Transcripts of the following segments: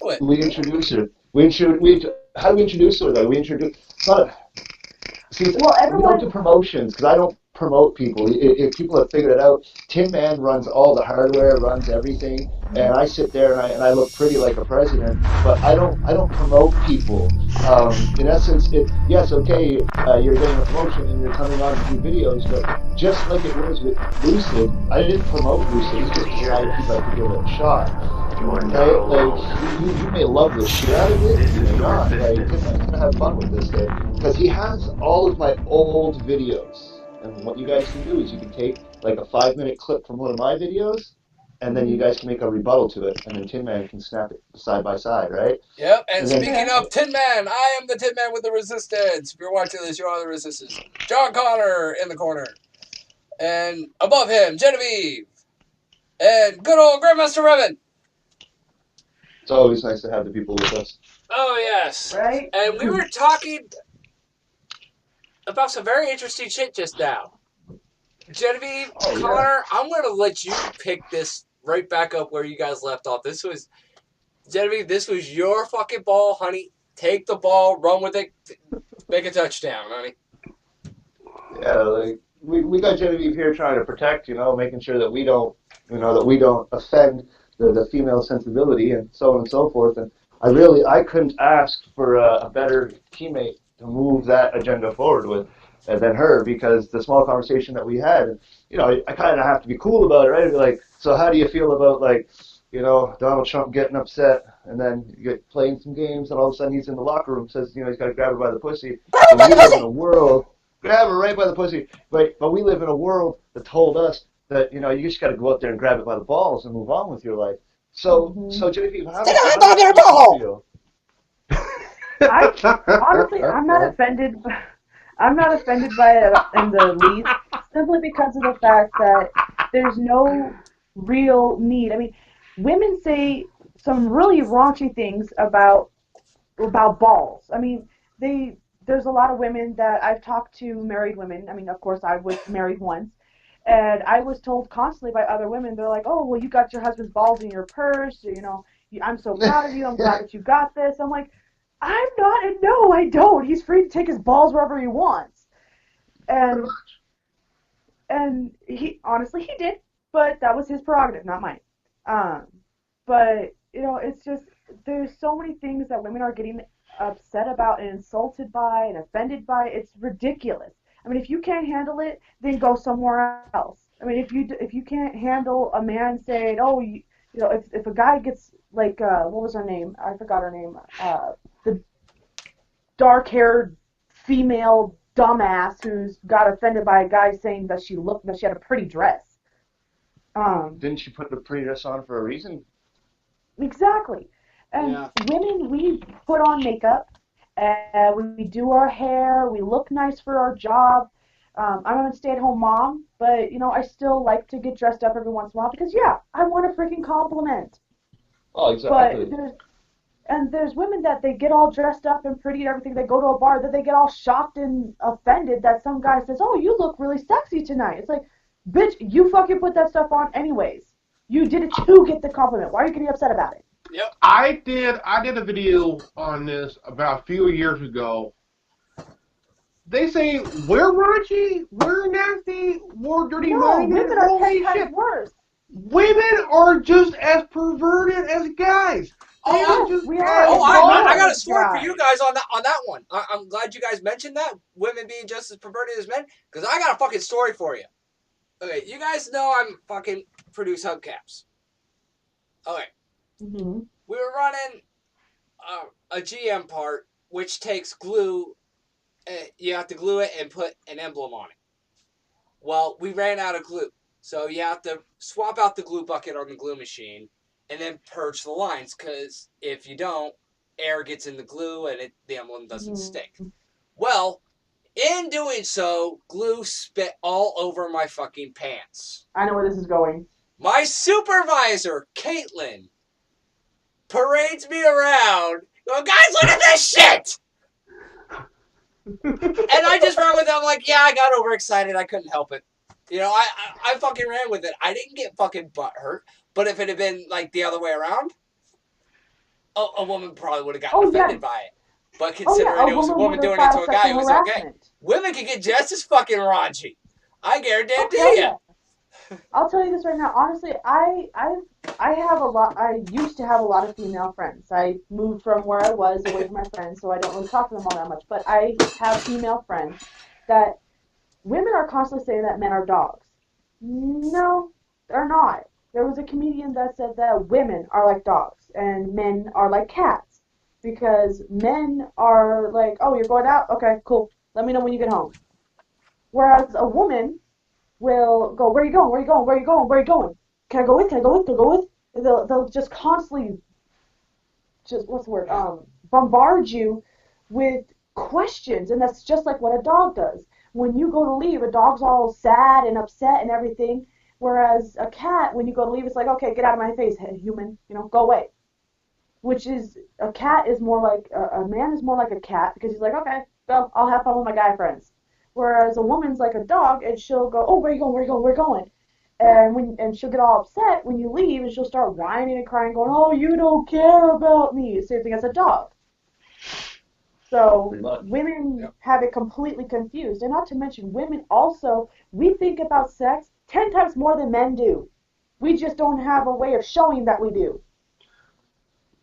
do it. We introduce her. How do we introduce her, though? We introduce... It's not a, See, Well, we don't everyone. do promotions because I don't promote people. If people have figured it out, Tin Man runs all the hardware, runs everything, and I sit there and I look pretty like a president. But I don't promote people. In essence, yes, okay, you're getting a promotion and you're coming on to do videos, but just like it was with Lucid, I didn't promote Lucid. He just decided he'd like to give it a shot. Right? Like you may love the shit out of it, you may not. Like Tin Man's gonna have fun with this thing because he has all of my old videos. And what you guys can do is you can take like a 5 minute clip from one of my videos, and then you Mhm. guys can make a rebuttal to it, and then Tin Man can snap it side by side, right? Yep, and And then speaking Okay. of Tin Man, I am the Tin Man with the Resistance. If you're watching this, you are the Resistance. John Connor in the corner. And above him, Genevieve. And good old Grandmaster Revan. it's always nice to have the people with us. Oh, yes. Right? And we were talking about some very interesting shit just now. Genevieve, Oh yeah. Connor, I'm going to let you pick this right back up where you guys left off. Genevieve, this was your fucking ball, honey. Take the ball, run with it, make a touchdown, honey. Yeah, like we got Genevieve here trying to protect, making sure that we don't, that we don't offend the female sensibility and so on and so forth. And I couldn't ask for a better teammate to move that agenda forward with than her because the small conversation that we had, and I kind of have to be cool about it, right? I'd be like, so how do you feel about like, Donald Trump getting upset and then you get playing some games and all of a sudden he's in the locker room says, he's got to grab her by the pussy. And we live in a world. Grab her right by the pussy. But we live in a world that told us that, you just got to go out there and grab it by the balls and move on with your life. So, Mhm. so JP, how Stick does a hand how on does their that make ball! you feel? Honestly, I'm not offended. I'm not offended by it in the least, simply because of the fact that there's no real need. I mean, women say some really raunchy things about balls. I mean, there's a lot of women that I've talked to, married women. I mean, of course, I was married once, and I was told constantly by other women, they're like, "Oh, well, you got your husband's balls in your purse. I'm so proud of you. I'm glad that you got this." I'm like, I'm not, and no, I don't. He's free to take his balls wherever he wants, Pretty and much. he honestly he did, but that was his prerogative, not mine. Um, but it's just there's so many things that women are getting upset about and insulted by and offended by. It's ridiculous. I mean, if you can't handle it, then go somewhere else. I mean, if you can't handle a man saying, "Oh, if a guy gets like what was her name? I forgot her name. The dark-haired female dumbass who's got offended by a guy saying that she had a pretty dress. Didn't she put the pretty dress on for a reason? Exactly. And Yeah. women, we put on makeup, we do our hair, we look nice for our job. I'm a stay-at-home mom, but I still like to get dressed up every once in a while because yeah, I want a freaking compliment. Oh, But exactly. there's women that they get all dressed up and pretty and everything. They go to a bar, that they get all shocked and offended that some guy says, "Oh, you look really sexy tonight." It's like, bitch, you fucking put that stuff on anyways. You did it to get the compliment. Why are you getting upset about it? Yep. I did a video on this about a few years ago. They say we're raunchy, we're nasty, we're dirty No, minded. women are 10 Holy times shit! worse. Women are just as perverted as guys. They are Yes, just we are. as Oh, And we I love got vulgar. a those story for you guys. guys on that one. I'm glad you guys mentioned that, women being just as perverted as men, because I got a fucking story for you. Okay, you guys know I'm fucking produce hubcaps. Okay, Mm-hmm. we were running a GM part, which takes glue. You have to glue it and put an emblem on it. Well, we ran out of glue. So you have to swap out the glue bucket on the glue machine and then purge the lines, because if you don't, air gets in the glue and the emblem doesn't stick. Mm-hmm. Well, in doing so, glue spit all over my fucking pants. I know where this is going. My supervisor, Caitlin, parades me around. Going, guys, look at this shit! And I just ran with it. I'm like, yeah, I got overexcited. I couldn't help it. I fucking ran with it. I didn't get fucking butt hurt. But if it had been like the other way around, a woman probably would have gotten Oh yeah, offended by it. But oh yeah, considering a it was a woman would woman have doing it to filed a guy, sexual it was okay. harassment. Women can get just as fucking raunchy. I Oh guarantee hell you. yeah. I'll tell you this right now. Honestly, I have a lot. I used to have a lot of female friends. I moved from where I was away from my friends, so I don't really talk to them all that much. But I have female friends that women are constantly saying that men are dogs. No, they're not. There was a comedian that said that women are like dogs and men are like cats because men are like, oh, you're going out? Okay, cool. Let me know when you get home. Whereas a woman will go, where are you going? Where are you going? Where are you going? Where are you going? Can I go with? Can I go with? Can I go with? And they'll just constantly just what's the word? Bombard you with questions, and that's just like what a dog does. When you go to leave, a dog's all sad and upset and everything, whereas a cat, when you go to leave, it's like, okay, get out of my face, hey, human, go away. Which is a cat is more like a man is more like a cat because he's like, okay, well, I'll have fun with my guy friends. Whereas a woman's like a dog and she'll go, oh, where are you going? Where are you going? Where are you going? And she'll get all upset when you leave and she'll start whining and crying, going, oh, you don't care about me. Same thing as a dog. So women have it completely confused. And not to mention, women also, we think about sex 10 times more than men do. We just don't have a way of showing that we do.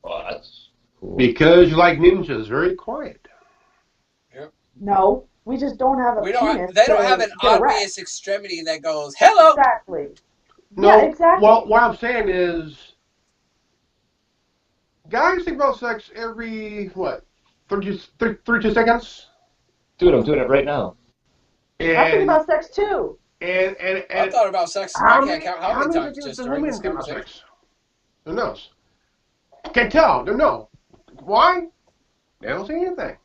Well, that's cool. Because you like ninjas, very quiet. Yep. No, we just don't have a penis. They don't have to an get obvious extremity that goes, hello! Exactly. No, Yeah, exactly. well, what I'm saying is, guys think about sex every, 32 seconds? Dude, I'm doing it right now. I think And, about sex too. I thought about sex, I can't count how many times seconds just do during women this think about conversation. sex? Who knows? Can't tell. Don't know. Why? They don't say anything.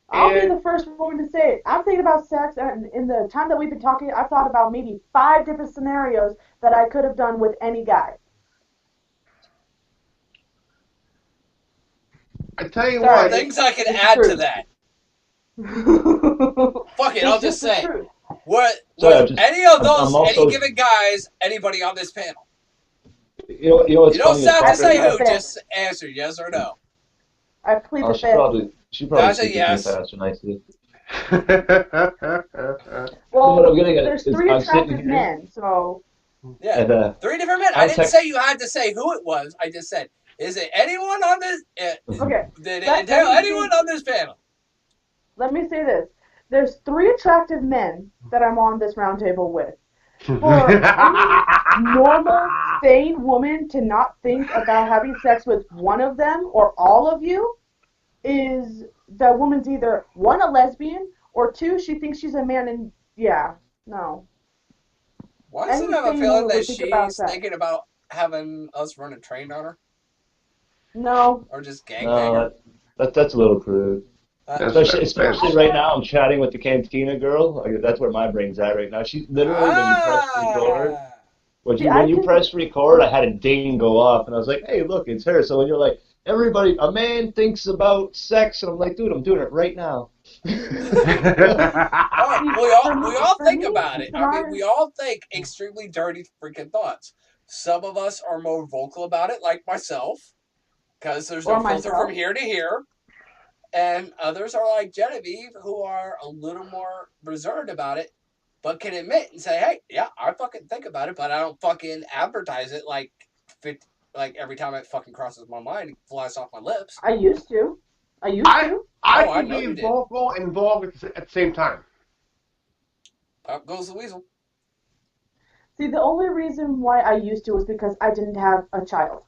I'll be the first woman to say it. I'm thinking about sex, and in the time that we've been talking, I've thought about maybe 5 different scenarios that I could have done with any guy. I tell you Sorry, what. Things I can it's add true. to that. Fuck it, I'll It's just the say. truth. Was any of those, I'm any also, given guys, anybody on this panel? you know what's You don't funny is have to I talking say plead the about. who, fifth. just answer yes or no. I plead Oh, the fifth. she No, I probably say speaks with me yes. faster than I see. Well, What I'm getting at there's is 3 I'm sitting attractive here men, so Yeah. and 3 different men. I I'm didn't tech. say you had to say who it was. I just said, is it anyone on this? okay. Did it Let entail me anyone say on this panel? let me say this. There's 3 attractive men that I'm on this round table with. For any normal, sane woman to not think about having sex with one of them or all of you is the woman's either one, a lesbian, or two, she thinks she's a man, and yeah, no. Why does it Any have a sane feeling woman that would think about she's sex. thinking about having us run a train on her? No. Or just gangbang her? No, that's a little crude. Especially right now, I'm chatting with the Cantina girl. Like, that's where my brain's at right now. She literally, when you press record, Ah! See, when I you can. press record, I had a ding go off, and I was like, "Hey, look, it's her." So when you're like, "Everybody, a man thinks about sex," and I'm like, "Dude, I'm doing it right now." Oh, See, we all for think me, about it. it's I mean, not. we all think extremely dirty freaking thoughts. Some of us are more vocal about it, like myself, because there's no Or filter from myself. here to here. And others are like Genevieve, who are a little more reserved about it, but can admit and say, "Hey, yeah, I fucking think about it, but I don't fucking advertise it like every time it fucking crosses my mind, it flies off my lips." I used to. I used I to. I Oh, I can know be you did. vocal and involved at the same time. Up goes the weasel. See, the only reason why I used to was because I didn't have a child.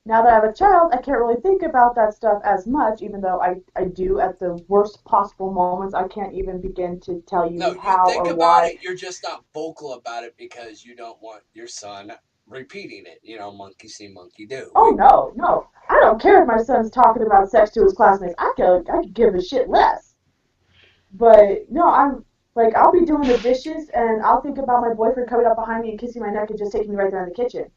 Now that I have a child, I can't really think about that stuff as much, even though I do at the worst possible moments. I can't even begin to tell No, you you how think or about why. it, you're just not vocal about it because you don't want your son repeating it. Monkey see, monkey do. Oh no, no. I don't care if my son's talking about sex to his classmates. I could give a shit less. But no, I'm like I'll be doing the dishes and I'll think about my boyfriend coming up behind me and kissing my neck and just taking me right there in the kitchen.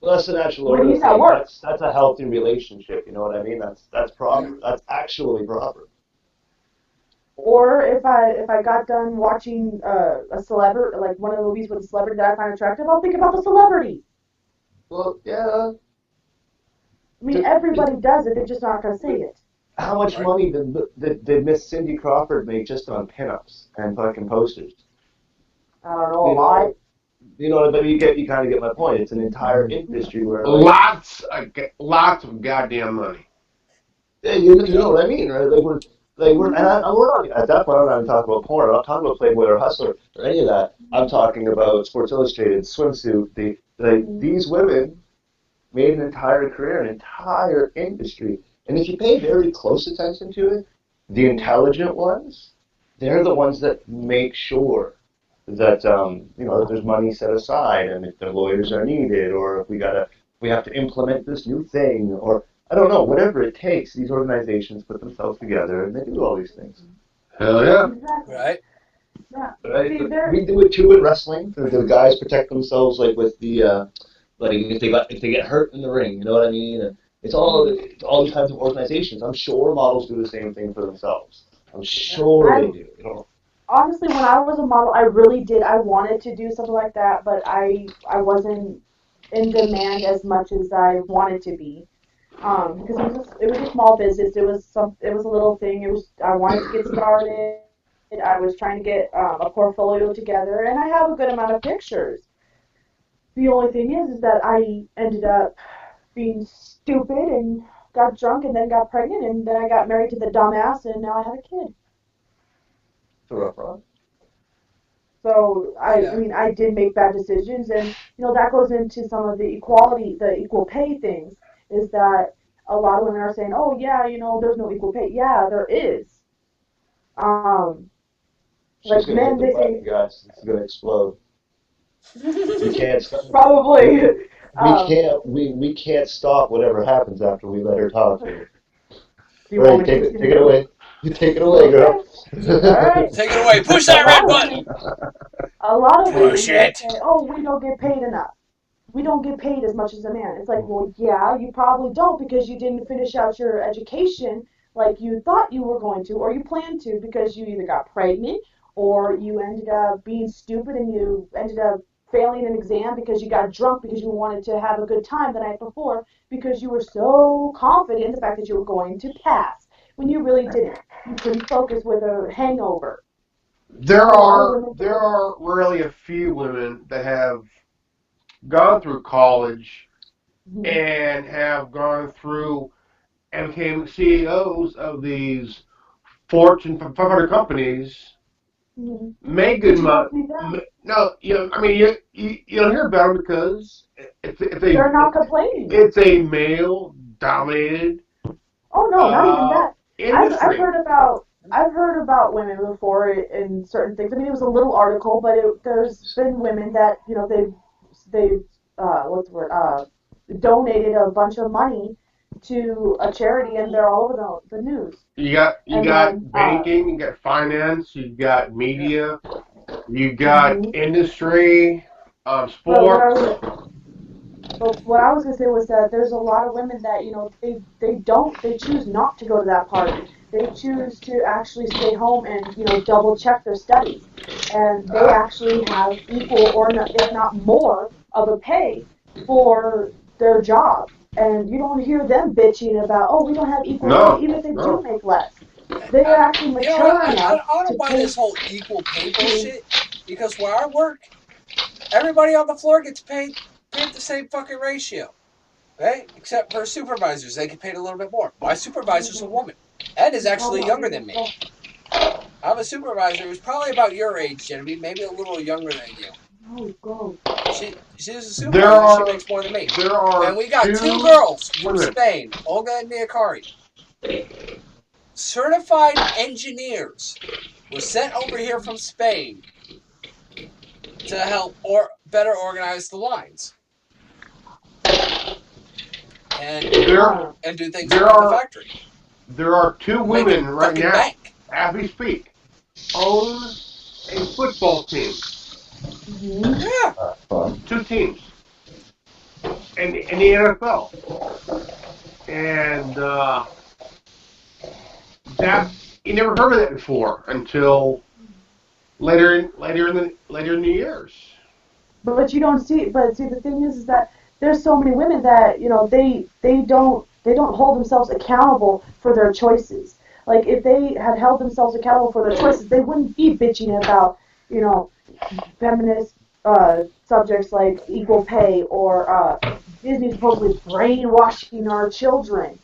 Well, that's the natural When order he's of at things. work. That's a healthy relationship. You know what I mean? That's Yeah. proper. That's actually proper. Or if I got done watching a celebrity like one of the movies with a celebrity that I find attractive, I'll think about the celebrity. Well, yeah. I mean, everybody does it. They're just not going to say it. How much Right. money did Miss Cindy Crawford make just on pinups and fucking posters? I don't know, a You lot. know, but you kind of get my point. It's an entire industry where like Lots of goddamn money. yeah, you Yep. know what I mean, right? We're not at that point. I'm not even talking about porn. I'm not talking about Playboy or Hustler or any of that. I'm talking about Sports Illustrated, swimsuit. These women made an entire career, an entire industry. And if you pay very close attention to it, the intelligent ones, they're the ones that make sure that that there's money set aside, and if the lawyers are needed, or if we have to implement this new thing, or I don't know, whatever it takes. These organizations put themselves together and they do all these things. Hell yeah. Exactly. Right. Yeah. Right? See, there. We do it too in wrestling. The guys protect themselves like with the like if they get hurt in the ring, you know what I mean? And it's all these kinds of organizations. I'm sure models do the same thing for themselves. I'm sure I they do. honestly, when I was a model, I really did. I wanted to do something like that, but I wasn't in demand as much as I wanted to be. Because it was a small business. It was a little thing. I wanted to get started. I was trying to get a portfolio together, and I have a good amount of pictures. The only thing is that I ended up being stupid and got drunk and then got pregnant and then I got married to the dumbass and now I have a kid. It's a rough ride. So I Yeah. mean, I did make bad decisions, and that goes into some of the equality, the equal pay things. Is that a lot of women are saying, oh yeah, there's no equal pay. Yeah, there is. Um, She's like gonna hit men, the they button, say guys. It's gonna explode. We can't stop. probably. Um, We can't stop whatever happens after we let her talk here. do you All want right, me to take it continue? away. You take it away, Okay. girl. All right. Take it away. Push A that red lot of button. women, a lot of women Push will it. say, oh, we don't get paid enough. We don't get paid as much as a man. It's like, well, yeah, you probably don't because you didn't finish out your education like you thought you were going to, or you planned to because you either got pregnant or you ended up being stupid and you ended up failing an exam because you got drunk because you wanted to have a good time the night before because you were so confident in the fact that you were going to pass when you really didn't. You couldn't focus with a hangover. There A lot of are women there think, are really a few women that have gone through college mm-hmm, and have gone through and became CEOs of these Fortune 500 companies, mm-hmm. make good But you money. don't see them. No, I mean, you don't hear about them because They're not complaining. it's a male dominated Oh no, not even uh, that. industry. I've heard about women before in certain things. I mean, it was a little article, but there's been women that they what's the word donated a bunch of money to a charity, and they're all over the news. You And got then banking, you got finance, you got Yeah. media, you got mhm. industry, but what I sports. was But what I was gonna say was that there's a lot of women that they choose not to go to that party. They choose to actually stay home and double check their studies, and they actually have equal or not, if not more of a pay for their job. And you don't hear them bitching about, oh, we don't have equal pay, No, even if they do no. make less. They are actually You know what? mature enough I to don't mind take this whole equal pay to. bullshit because where I work, everybody on the floor gets paid the same fucking ratio, right? Except for supervisors, they get paid a little bit more. My supervisor's a woman. Ed is Oh, actually well, younger there than you me. go. I have a supervisor who's probably about your age, Genevieve, maybe a little younger than you. Oh, God. She's a There supervisor. She are makes more than me. there And are we got two two girls from women. Spain, Olga and Niakari, certified engineers, were sent over here from Spain to help or better organize the lines and There and do things there around the are factory. there are two women Making right fucking now, bank. as we speak, own a football team, Hmm. Yeah. Fun. two teams in the NFL, and that you never heard of that before until later in the years. But you don't see. But see, the thing is that there's so many women that they don't. They don't hold themselves accountable for their choices. Like if they had held themselves accountable for their choices, they wouldn't be bitching about, you know, feminist subjects like equal pay or Disney supposedly brainwashing our children.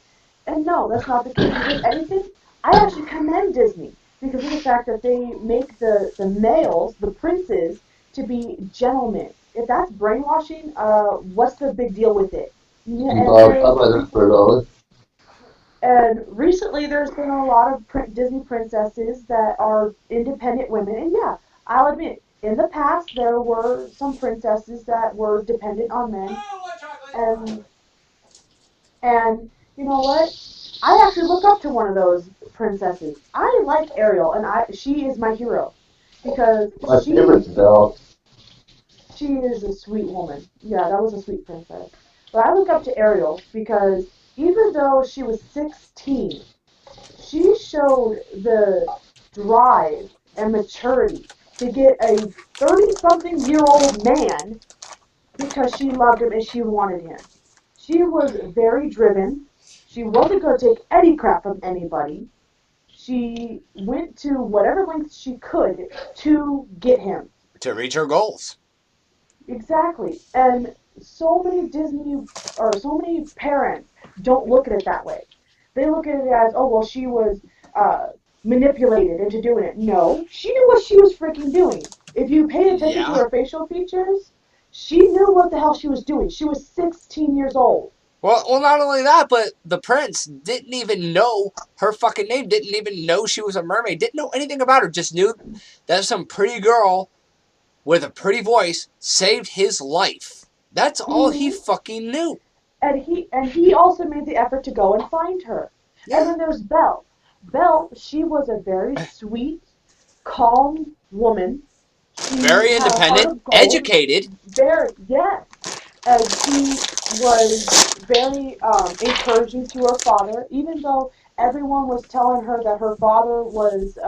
And no, that's not the case. If anything, I actually commend Disney because of the fact that they make the males, the princes, to be gentlemen. If that's brainwashing, what's the big deal with it? Yeah, And and Bob, they I'll buy that for $1. and recently, there's been a lot of Disney princesses that are independent women. And yeah, I'll admit, in the past, there were some princesses that were dependent on men. And and you know what? I actually look up to one of those princesses. I like Ariel, and she is my hero because My favorite's Belle. she is a sweet woman. Yeah, that was a sweet princess. But I look up to Ariel because even though she was 16, she showed the drive and maturity to get a 30-something-year-old man because she loved him and she wanted him. She was very driven. She wasn't going to take any crap from anybody. She went to whatever lengths she could to get him. To reach her goals. Exactly. And so many Disney or so many parents don't look at it that way. They look at it as, oh, well, she was uh, manipulated into doing it. No, she knew what she was freaking doing. If you paid attention to Yeah. her facial features, she knew what the hell she was doing. She was 16 years old. Well, not only that, but the prince didn't even know her fucking name. Didn't even know she was a mermaid. Didn't know anything about her. Just knew that some pretty girl with a pretty voice saved his life. That's all he Mm-hmm. fucking knew. And he also made the effort to go and find her. And Yeah. then there's Belle. Belle, she was a very sweet, calm woman. She Very had a heart independent, of gold. educated. Very, yes. And she was very encouraging to her father, even though everyone was telling her that her father was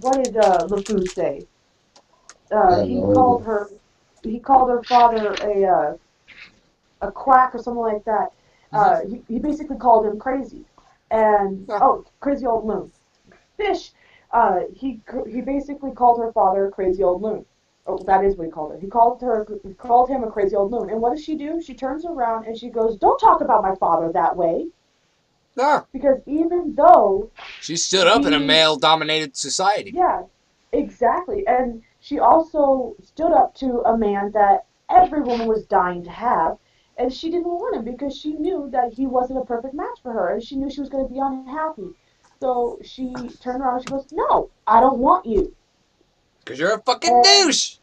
what did LeFou say? I have He no called idea. her father a quack or something like that. Mm-hmm. He basically called him crazy, and Yeah. oh, crazy old loon. Fish. He basically called her father a crazy old loon. Oh, that is what he called her. He called him a crazy old loon. And what does she do? She turns around and she goes, "Don't talk about my father that way." Yeah. Because even though She stood up in a he, male-dominated society. yeah, exactly, and she also stood up to a man that every woman was dying to have, and she didn't want him because she knew that he wasn't a perfect match for her, and she knew she was going to be unhappy. So she turned around and she goes, "No, I don't want you." Because you're a fucking And douche.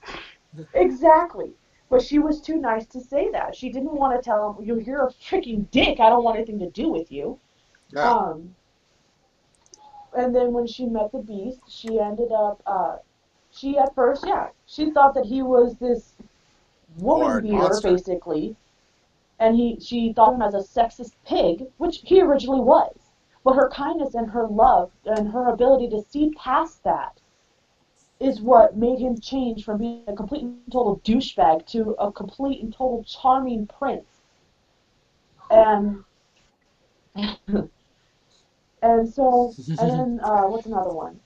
exactly. But she was too nice to say that. She didn't want to tell him, "You're a freaking dick. I don't want anything to do with you." Yeah. Um, and then when she met the Beast, she ended up. She at first, yeah, she thought that he was this woman Horrid beater, monster. basically, and she thought him as a sexist pig, which he originally was. But her kindness and her love and her ability to see past that is what made him change from being a complete and total douchebag to a complete and total charming prince. And and then what's another one?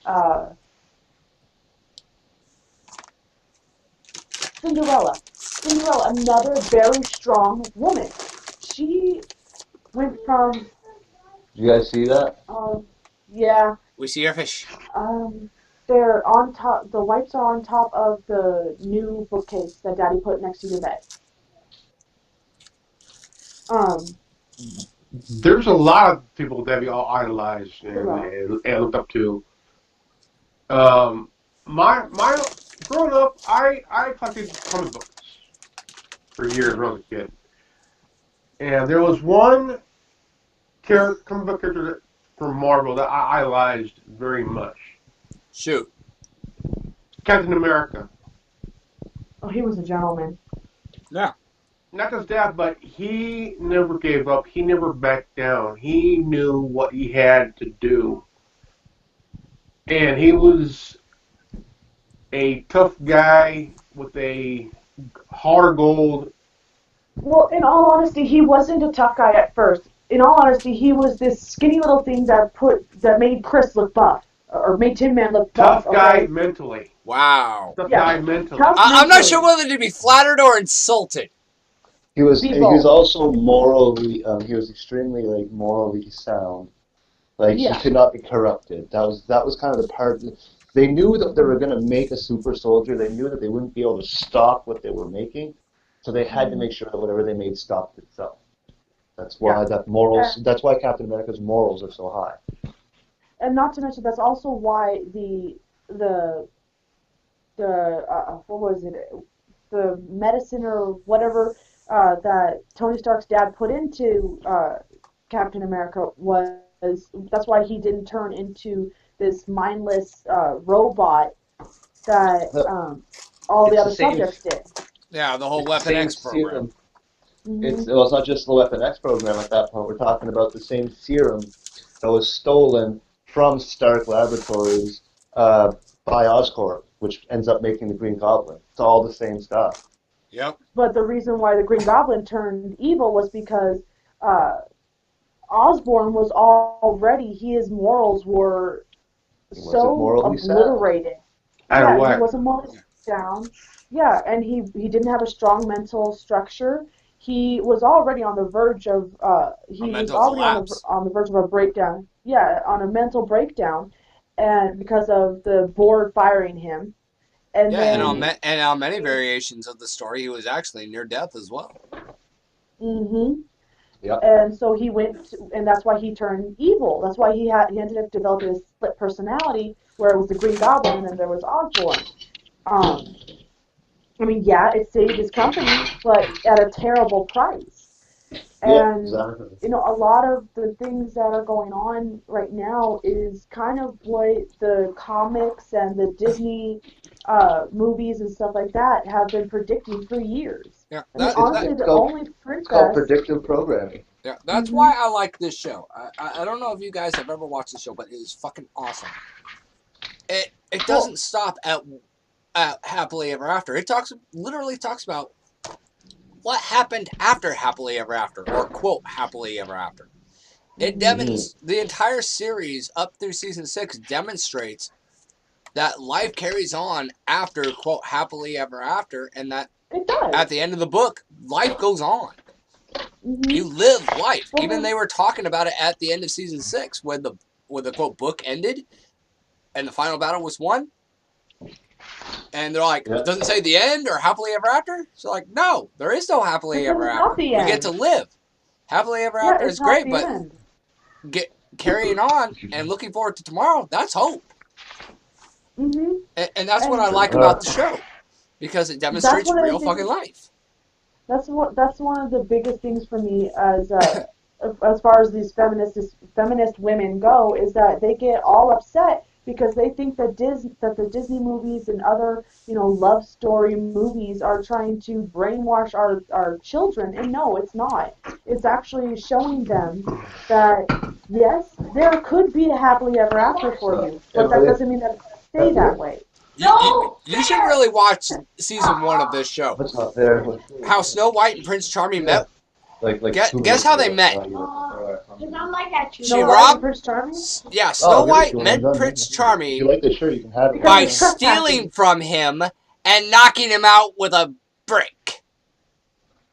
Cinderella. Cinderella, another very strong woman. She went from Did you guys see that? yeah, We see your fish. um, they're on top. The wipes are on top of the new bookcase that Daddy put next to your bed. Um, There's a lot of people that we all idolized Cinderella. and looked up to. Um, my growing up, I collected comic books for years when I was a kid, and there was one comic book character from Marvel that I idolized very much. Shoot. Captain America. Oh, he was a gentleman. Yeah. Not just that, but he never gave up. He never backed down. He knew what he had to do, and he was a tough guy with a heart of gold Well, in all honesty, he wasn't a tough guy at first. In all honesty, he was this skinny little thing that made Chris look buff, or made Tin Man look buff. Tough guy Okay, mentally. Wow. Tough yeah, guy mentally. tough I'm not sure mentally. whether to be flattered or insulted. Be He was bold. also morally he was extremely like morally sound. Like he Yeah. could not be corrupted. That was kind of the part. They knew that they were going to make a super soldier. They knew that they wouldn't be able to stop what they were making, so they had to Mhm. make sure that whatever they made stopped itself. That's Yeah. why that And, morals. That's why Captain America's morals are so high. and not to mention that's also why the what was it, the medicine or whatever that Tony Stark's dad put into Captain America was that's why he didn't turn into this mindless robot that all the It's the other same. subjects did. Yeah, the whole It's the Weapon same X program. serum. Hmm. It's not just the Weapon X program at that point. We're talking about the same serum that was stolen from Stark Laboratories uh, by Oscorp, which ends up making the Green Goblin. It's all the same stuff. Yep. But the reason why the Green Goblin turned evil was because uh, Osborn was already his morals were He wasn't so morally sound. obliterated. Out of Yeah, he whack. wasn't morally down. Yeah, and he didn't have a strong mental structure. He was already on the verge of A he was mental already collapse. on the verge of a breakdown. Yeah, on a mental breakdown, and because of the board firing him, and Yeah, and then on many variations of the story, he was actually near death as well. hmm Yep. and so he went, and that's why he turned evil. That's why he ended up developing a split personality where it was the Green Goblin and then there was Osborn. Um, I mean, yeah, it saved his company, but at a terrible price. Yeah, And exactly. a lot of the things that are going on right now is kind of what the comics and the Disney movies and stuff like that have been predicting for years. Yeah, I mean, that It's that honestly, it's the called only it's called princess. predictive programming. yeah, that's Hmm. why I like this show. I don't know if you guys have ever watched the show, but it is fucking awesome. It Well, doesn't stop at happily ever after. It literally talks about what happened after happily ever after, or quote happily ever after. It hmm Hmm. demonstrates the entire series up through season 6 demonstrates that life carries on after quote happily ever after, and that it at does. the end of the book, life goes on. You Hmm. live life. Well, Even they were talking about it at the end of season 6 when the quote book ended and the final battle was won. And they're like, it Yeah. doesn't say the end or happily ever after. So like, no, there is no happily because ever it's not after. the We get to end. live. Happily ever Yeah, after it's is not great, the but end. get carrying on and looking forward to tomorrow, that's hope. Hmm. And that's what And I like about the show. Because it that's demonstrates one of the real fucking things. life. That's one of the biggest things for me as far as these feminist women go is that they get all upset because they think that the Disney movies and other love story movies are trying to brainwash our children, and no, it's not. It's actually showing them that yes, there could be a happily ever after for So, you, but that Emily, doesn't mean that it's going to stay that way. You should really watch season 1 of this show. what's not there? How Snow White and Prince Charming Yeah, met. like two Guess minutes how they ago. met. Snow She White and robbed. Prince Charming Yeah, Snow Oh, give it to White him. I'm met done. Prince If you Charming like this shirt, you can have it. because by he's stealing trespassing. from him and knocking him out with a brick.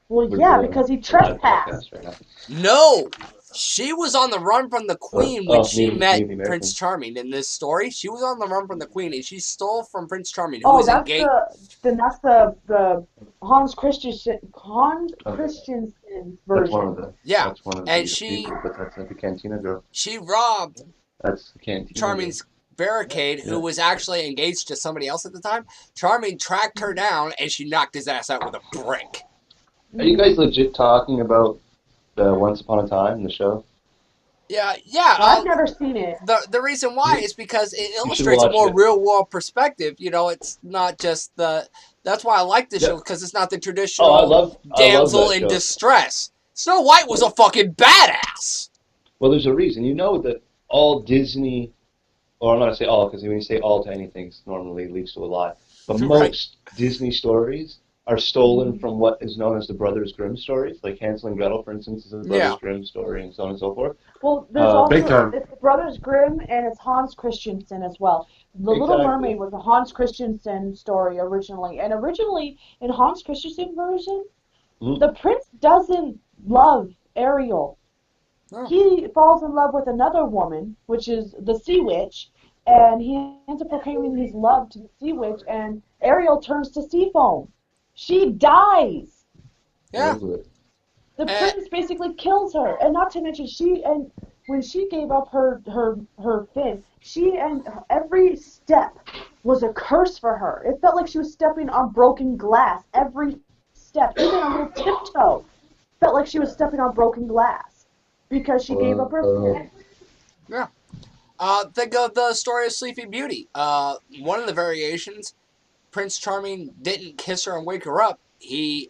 Well, We're yeah, doing because he a live trespassed. podcast right now. No, she was on the run from the queen when she met Me, the Prince American. Charming. In this story, she was on the run from the queen, and she stole from Prince Charming, who Oh, was engaged. that's the Hans Okay, Christensen's that's one version. of the Yeah, that's one of and the people, but that's not the Cantina girl. she robbed That's the Cantina girl. Charming's barricade, who Yeah. was actually engaged to somebody else at the time. Charming tracked her down, and she knocked his ass out with a brick. Are you Hmm. guys legit talking about the Once Upon a Time, the show? Yeah, yeah. I've never seen it. The reason why is because it You should illustrates a watch more it. real world perspective. It's not just the. That's why I like this show Yeah. because it's not the Oh, traditional I love damsel that in show. distress. Snow White was a fucking badass. Well, there's a reason. You know that all Disney, or I'm not gonna say all, because when you say all to anything, it normally leads to a lie. But Right? most Disney stories are stolen from what is known as the Brothers Grimm stories. Like Hansel and Gretel, for instance, is a Brothers Grimm story, and so on and so forth. Well, there's Big also time. it's the Brothers Grimm and it's Hans Christensen as well. The Little Exactly. Mermaid was a Hans Christensen story originally, and originally in Hans Christensen version, Mhm. the prince doesn't love Ariel. Oh. He falls in love with another woman, which is the Sea Witch, and he ends up proclaiming his love to the Sea Witch, and Ariel turns to sea foam. She dies. Yeah. The Eh, prince basically kills her, and not to mention when she gave up her fin, she and every step was a curse for her. It felt like she was stepping on broken glass every step, even a little tiptoe felt like she was stepping on broken glass because she gave up her fin. yeah. Think of the story of Sleeping Beauty. One of the variations, Prince Charming didn't kiss her and wake her up. He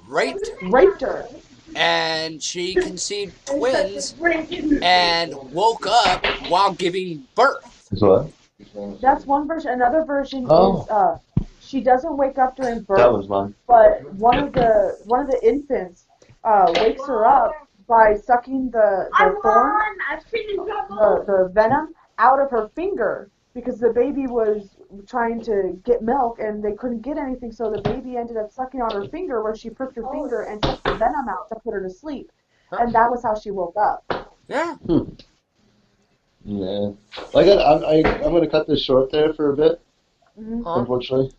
raped her. Raped her. And she conceived twins and woke up while giving birth. What? That's one version. Another version is Oh, she doesn't wake up during that birth, was mine. but one of the infants wakes her up by sucking the thorn, the venom out of her finger because the baby was trying to get milk and they couldn't get anything, so the baby ended up sucking on her finger where she pricked her finger and sucked the venom out to put her to sleep, and that was how she woke up. Yeah. Yeah. I'm gonna cut this short there for a bit, Hmm. unfortunately.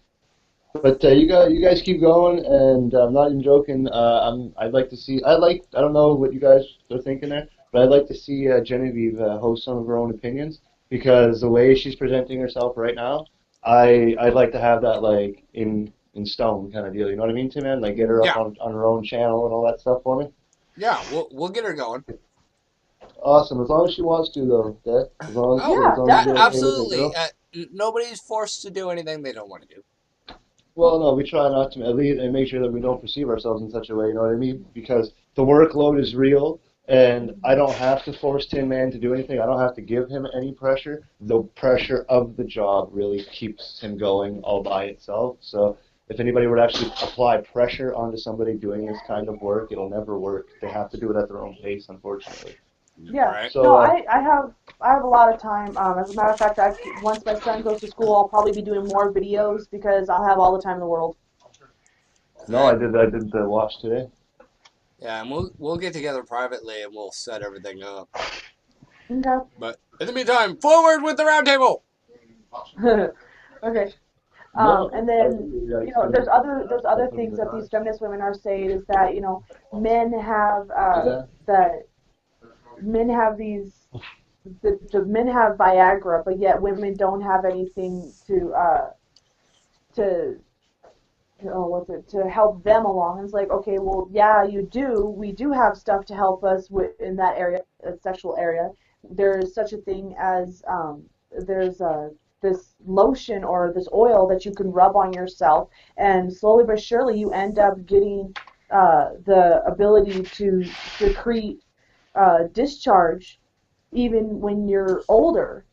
But you guys keep going, and I'm not even joking. I'd like to see. I don't know what you guys are thinking there, but I'd like to see Genevieve host some of her own opinions because the way she's presenting herself right now, I'd like to have that like in stone kind of deal. You know what I mean, Tim? Man, like get her up Yeah. on her own channel and all that stuff for me. Yeah. We'll get her going. Awesome, as long as she wants to, though. Okay? Oh, Yeah, As long as you're definitely. okay with it, absolutely. girl. Nobody's forced to do anything they don't want to do. Well, no, we try not to at least and make sure that we don't perceive ourselves in such a way. You know what I mean? Because the workload is real, and I don't have to force Tin Man to do anything. I don't have to give him any pressure. The pressure of the job really keeps him going all by itself. So if anybody were to actually apply pressure onto somebody doing this kind of work, it'll never work. They have to do it at their own pace, unfortunately. Yeah. Right. No, So, I have a lot of time. As a matter of fact, once my son goes to school, I'll probably be doing more videos because I'll have all the time in the world. no, Right. I did the watch today. Yeah, and we'll get together privately and we'll set everything up. Okay. But in the meantime, forward with the roundtable. Okay. No, And I then really there's other things that these feminist women are saying is that men have yeah. that men have these the men have Viagra, but yet women don't have anything to to help them along. And it's like, okay, well, yeah, you do. We do have stuff to help us in that area, sexual area. There's such a thing as there's this lotion or this oil that you can rub on yourself, and slowly but surely you end up getting the ability to secrete discharge even when you're older.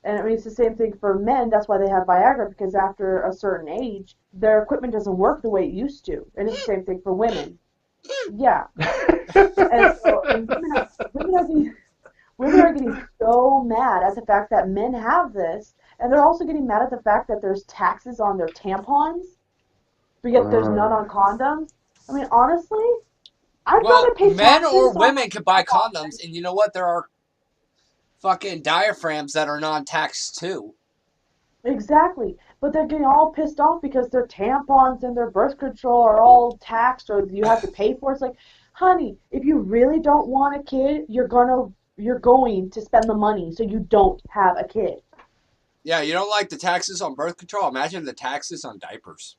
And I mean, it's the same thing for men. That's why they have Viagra, because after a certain age, their equipment doesn't work the way it used to. And it's the same thing for women. Yeah. And women are getting so mad at the fact that men have this, and they're also getting mad at the fact that there's taxes on their tampons, but yet there's none on condoms. I mean, honestly, I'd Well, rather pay men or taxes on my women can buy tampons. condoms, and you know what? There are fucking diaphragms that are non-taxed too. Exactly. But they're getting all pissed off because their tampons and their birth control are all taxed or you have to pay for it. It's like, honey, if you really don't want a kid, you're going to spend the money so you don't have a kid. Yeah, you don't like the taxes on birth control? Imagine the taxes on diapers.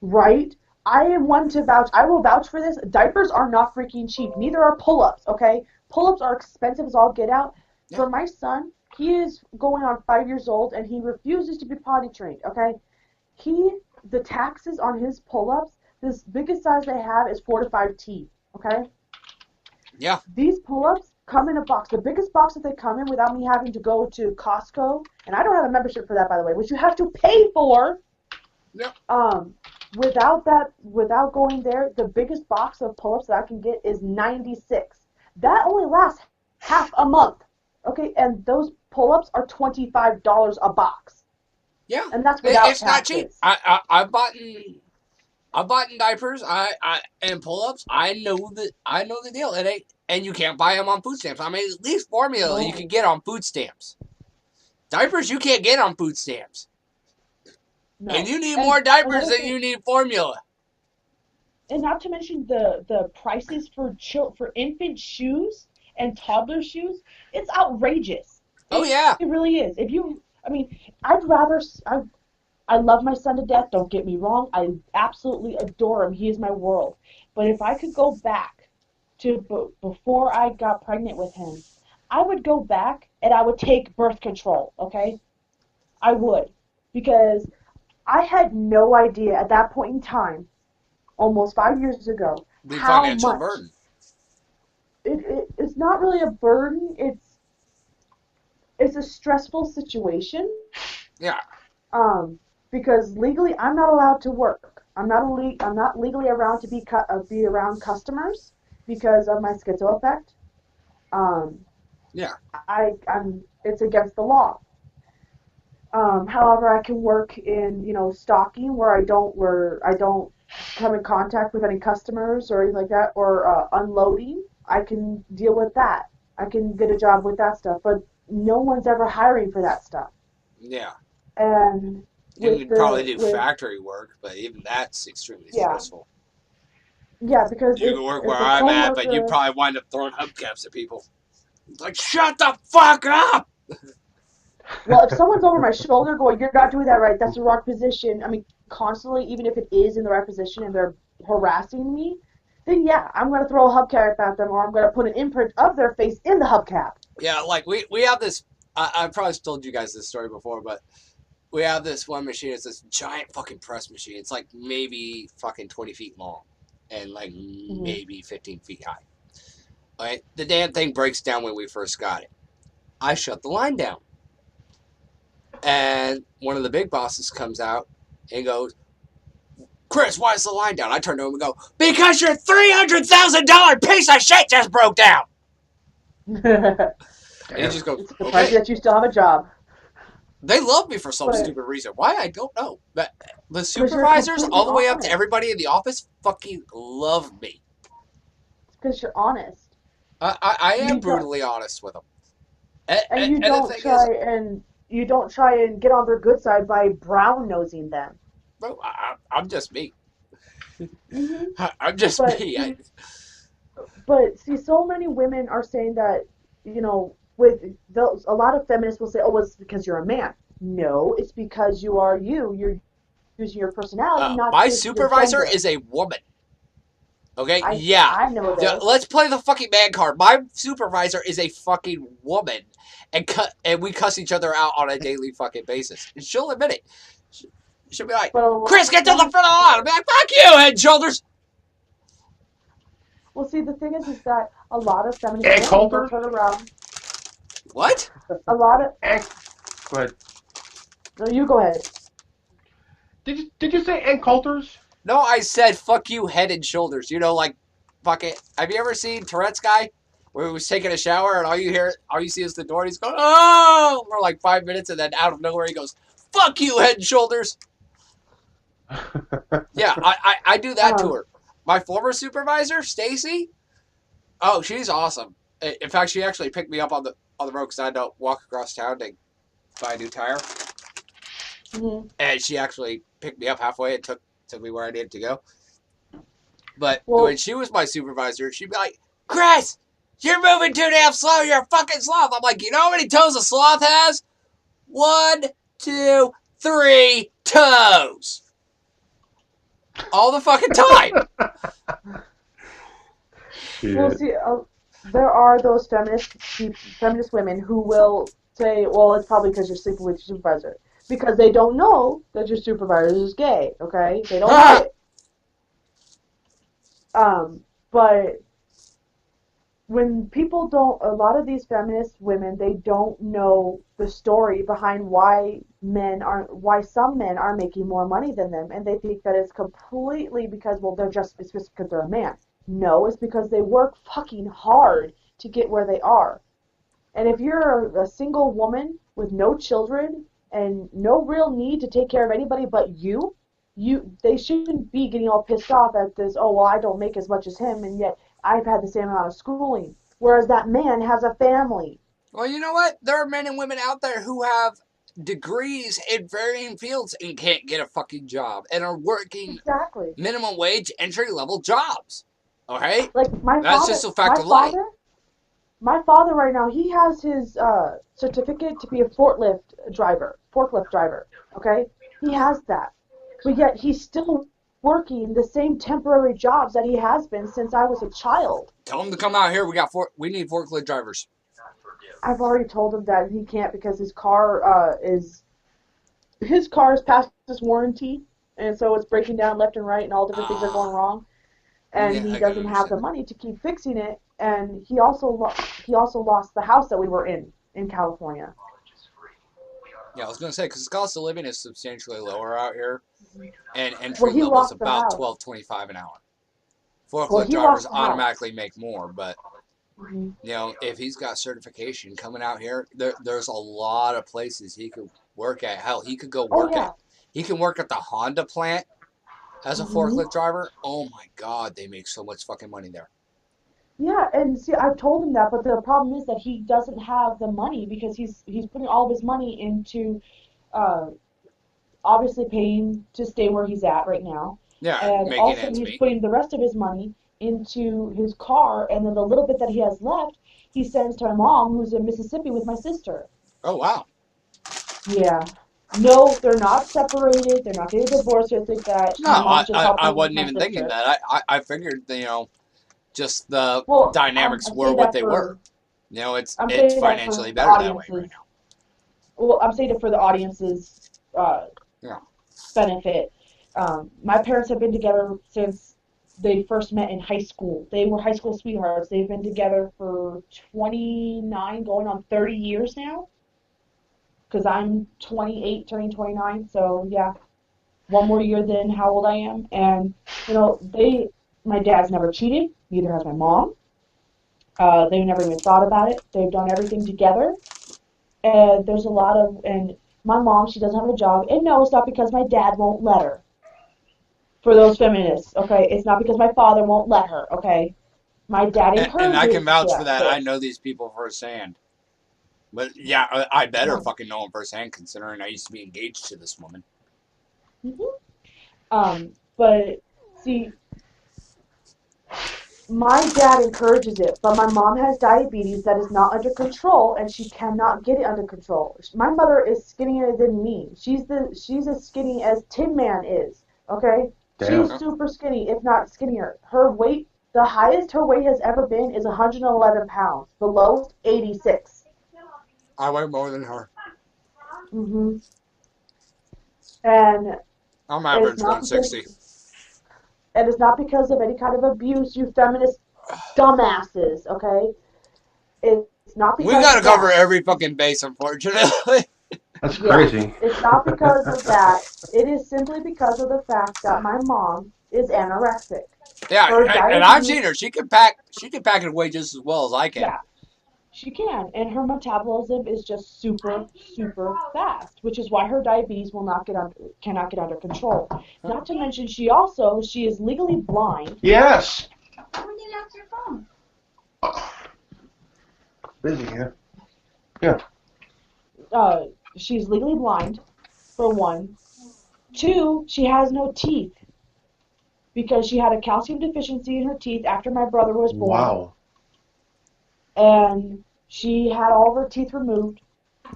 Right? I am one to vouch. I will vouch for this. Diapers are not freaking cheap. Neither are pull-ups, okay? Pull-ups are expensive as all get out. Yeah. For my son, he is going on 5 years old and he refuses to be potty trained, okay? The taxes on his pull-ups, this biggest size they have is 4 to 5 teeth, okay? Yeah. These pull-ups come in a box. The biggest box that they come in without me having to go to Costco, and I don't have a membership for that, by the way, which you have to pay for. Yep. without going there, the biggest box of pull-ups that I can get is 96. That only lasts half a month. Okay, and those pull-ups are $25 a box, Yeah, and that's without it's not cheap. taxes. I bought in diapers. And pull ups. I know the deal. And you can't buy them on food stamps. I mean, at least formula you No, can get on food stamps. Diapers you can't get on food stamps. And no. you need And more diapers another than thing, you need formula. and not to mention the prices for for infant shoes and toddler shoes, it's outrageous. Oh It, yeah, it really is. If you, I mean, I'd rather I love my son to death, don't get me wrong. I absolutely adore him. He is my world. But if I could go back to before I got pregnant with him, I would go back and I would take birth control, okay? I would. Because I had no idea at that point in time, almost 5 years ago, the how financial much burden. it's not really a burden, it's a stressful situation. Yeah, Um, because legally I'm not allowed to work. I'm not legally around to be around customers because of my schizo effect. Um, yeah, I'm it's against the law. However, I can work in stocking where I don't come in contact with any customers or anything like that, or unloading. I can deal with that. I can get a job with that stuff, but no one's ever hiring for that stuff. yeah. And You with could probably the do with factory work, but even that's extremely yeah stressful. yeah because You can work where if a I'm at, but you coworker probably wind up throwing hubcaps at people. It's like, shut the fuck up! well, if someone's over my shoulder going, "You're not doing that right. That's the wrong position." I mean, constantly, even if it is in the right position and they're harassing me, then yeah, I'm gonna throw a hubcap at them, or I'm gonna put an imprint of their face in the hubcap. Yeah, like we have this. I've probably told you guys this story before, but we have this one machine. It's this giant fucking press machine. It's like maybe fucking 20 feet long and like Mm-hmm. maybe 15 feet high. All right, the damn thing breaks down when we first got it. I shut the line down, and one of the big bosses comes out and goes, "Chris, why is the line down?" I turn to him and go, "Because your $300,000 piece of shit just broke down." And he just goes, It's surprising "Okay." that you still have a job, They love me for some but stupid reason. Why, I don't know. But the because you're supervisors, completely all the way up to honest, everybody in the office, fucking love me. because you're honest, I and am brutally honest with them. And, and, you and the don't thing is, try and get on their good side by brown nosing them. bro, I'm just me. Hmm. I'm just But me. see, so many women are saying that, with those, a lot of feminists will say, "Oh, well, it's because you're a man." No, it's because you're using your personality, not My just your supervisor gender. is a woman. Okay, yeah. I know Yeah, this. let's play the fucking man card. My supervisor is a fucking woman, and we cuss each other out on a daily fucking basis. And she'll admit it. She'll be like, But a lot "Chris, of get to the front of the feminists line." I'll be like, "Fuck you, head and shoulders." well, see, the thing is that a lot of feminist And women will Coulter? turn around. What? A lot of And, go ahead. No, you go ahead. Did you say and Coulters? No, I said fuck you, head and shoulders. You know, like, fuck it. Have you ever seen Tourette's guy? Where he was taking a shower and all you see is the door and he's going, "Oh!" for like 5 minutes and then out of nowhere he goes, "Fuck you, head and shoulders." Yeah, I do that to Um, her. My former supervisor, Stacy, oh, she's awesome. In fact, she actually picked me up on the road because I had to walk across town to buy a new tire. mhm. And she actually picked me up halfway and took me where I needed to go. But when Well, she was my supervisor, she'd be like, "Chris, you're moving too damn slow. You're a fucking sloth." I'm like, "You know how many toes a sloth has? 1, 2, 3 toes. All the fucking time." well, Shit. see, there are those feminist women who will say, "Well, it's probably because you're sleeping with your supervisor," because they don't know that your supervisor is gay. Okay, they don't know Ah! it. But when people don't, a lot of these feminist women, they don't know the story behind why some men are making more money than them, and they think that it's completely because, well, it's just because they're a man. No, it's because they work fucking hard to get where they are. And if you're a single woman with no children and no real need to take care of anybody but they shouldn't be getting all pissed off at this, oh, well, I don't make as much as him, and yet I've had the same amount of schooling. Whereas that man has a family. Well, you know what? There are men and women out there who have degrees in varying fields and can't get a fucking job and are working Exactly. minimum wage, entry level jobs. Okay? Like That's just a fact of life. My father right now, he has his certificate to be a forklift driver. Okay? He has that. But yet he's still working the same temporary jobs that he has been since I was a child. Tell him to come out here. We need forklift drivers. I've already told him that he can't because his car is past his warranty, and so it's breaking down left and right, and all different things are going wrong. And Yeah, he I can doesn't have the understand money to keep fixing it. And he also lost the house that we were in California. Yeah, I was gonna say because the cost of living is substantially lower out here, and Well, entry he level is lost the about house. $12.25 an hour. Well, Forklift he drivers lost the house. automatically make more, but Mm-hmm. you know, if he's got certification coming out here, there's a lot of places he could work at. Hell, he could go Oh work yeah. at he can work at the Honda plant as a Mm-hmm. forklift driver. Oh my god, they make so much fucking money there. Yeah, and see, I've told him that, but the problem is that he doesn't have the money because he's putting all of his money into uh, obviously paying to stay where he's at right now, Yeah, and making also ends he's meet. putting the rest of his money into his car, and then the little bit that he has left, he sends to my mom, who's in Mississippi with my sister. Oh wow. Yeah. No, they're not separated. They're not getting divorced or anything like that. No, My mom's just I helping with wasn't my even thinking sister. that. I figured just the Well, dynamics I'm were saying what that they for were. You know, I'm it's saying that financially for the better that way right audiences. Well, I'm saying it for the audience's uh, now. Yeah. benefit. My parents have been together since they first met in high school. They were high school sweethearts. They've been together for 29, going on 30 years now. Because I'm 28, turning 29. So yeah, one more year than how old I am. And my dad's never cheated. Neither has my mom. They've never even thought about it. They've done everything together. And and my mom, she doesn't have a job. And no, it's not because my dad won't let her. For those feminists, okay? It's not because my father won't let her, okay? My dad And I can encourages vouch for that. I this. know these people firsthand. But yeah, I better Um, fucking know them firsthand, considering I used to be engaged to this woman. mhm. But see, my dad encourages it, but my mom has diabetes that is not under control, and she cannot get it under control. My mother is skinnier than me. She's as skinny as Tin Man is. Okay, Damn. she's super skinny, if not skinnier. Her weight, the highest her weight has ever been, is 111 pounds. The lowest, 86. I weigh more than her. Mm-hmm. And I'm it's average not because 160. and it's not because of any kind of abuse, you feminist dumbasses. Okay, it's not We because gotta of cover that. every fucking base, unfortunately. That's Yeah, crazy. it's not because of that. It is simply because of the fact that my mom is anorexic. Yeah, Her and I've diabetes, seen her. She can pack it away just as well as I can. yeah, she can, and her metabolism is just super, super fast, which is why her diabetes cannot get under control. Not to mention, she is legally blind. Yes. How did you answer your phone? Busy here. Yeah. Uh, she's legally blind, for one. Two, she has no teeth because she had a calcium deficiency in her teeth after my brother was born, Wow. and she had all of her teeth removed.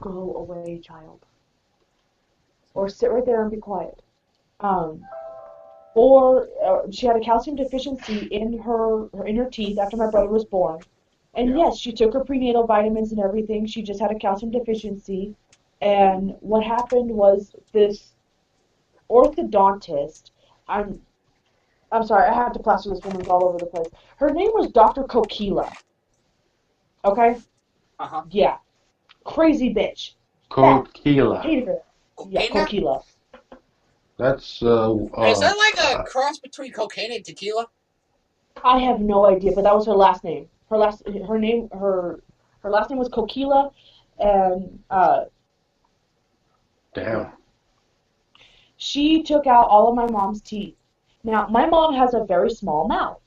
Go away, child. Or sit right there and be quiet. Um, or she had a calcium deficiency in her teeth after my brother was born. And Yeah. yes, she took her prenatal vitamins and everything. She just had a calcium deficiency. And what happened was this orthodontist. I'm I'm sorry, I have to plaster this woman's all over the place. Her name was Dr. Kokila. Okay? Uh-huh. Yeah. Crazy bitch. Fat. Coquila. Hated her. Yeah, Cocaine? Coquila. That's Is that like a cross between cocaine and tequila? I have no idea, but that was her last name. Her last name was Coquila, and damn. yeah, she took out all of my mom's teeth. Now, my mom has a very small mouth.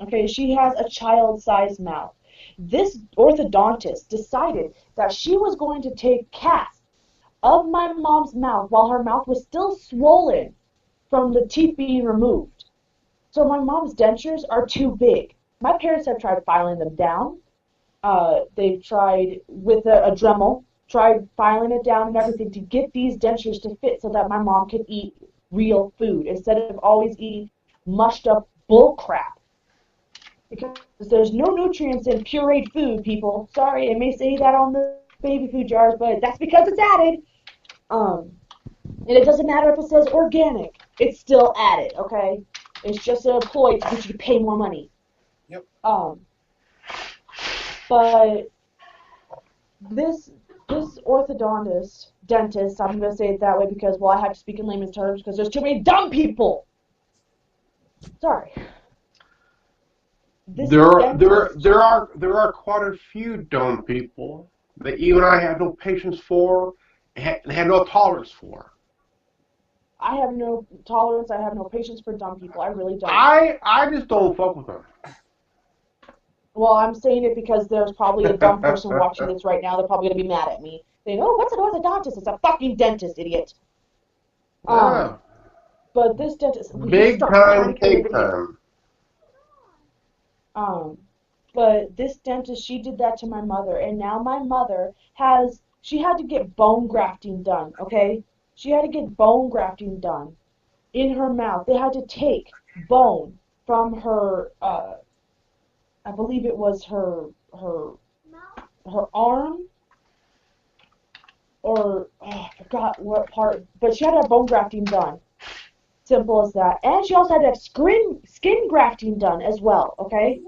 Okay, she has a child-sized mouth. This orthodontist decided that she was going to take casts of my mom's mouth while her mouth was still swollen from the teeth being removed. So my mom's dentures are too big. My parents have tried filing them down. They've tried with a Dremel, tried filing it down and everything to get these dentures to fit so that my mom could eat real food instead of always eating mushed up bull crap. Because there's no nutrients in pureed food, people. Sorry, it may say that on the baby food jars, but that's because it's added. And it doesn't matter if it says organic, it's still added, okay? It's just a ploy to get you to pay more money. Yep. But this dentist, I'm gonna say it that way because well I have to speak in layman's terms because there's too many dumb people. Sorry. This dentist There are quite a few dumb people that even I have no patience for, and have no tolerance for. I have no tolerance, I have no patience for dumb people. I really don't. I just don't fuck with them. Well, I'm saying it because there's probably a dumb person watching this right now. They're probably gonna be mad at me. Saying, "Oh, what's an orthodontist? It's a fucking dentist, idiot." Yeah. But this dentist, he Big starts trying time, to get a take video. time. Um, but this dentist, she did that to my mother, and now my mother she had to get bone grafting done, okay? She had to get bone grafting done in her mouth. They had to take bone from her, I believe it was her arm, or I forgot what part, but she had to have bone grafting done. Simple as that. And she also had to have skin grafting done as well, okay?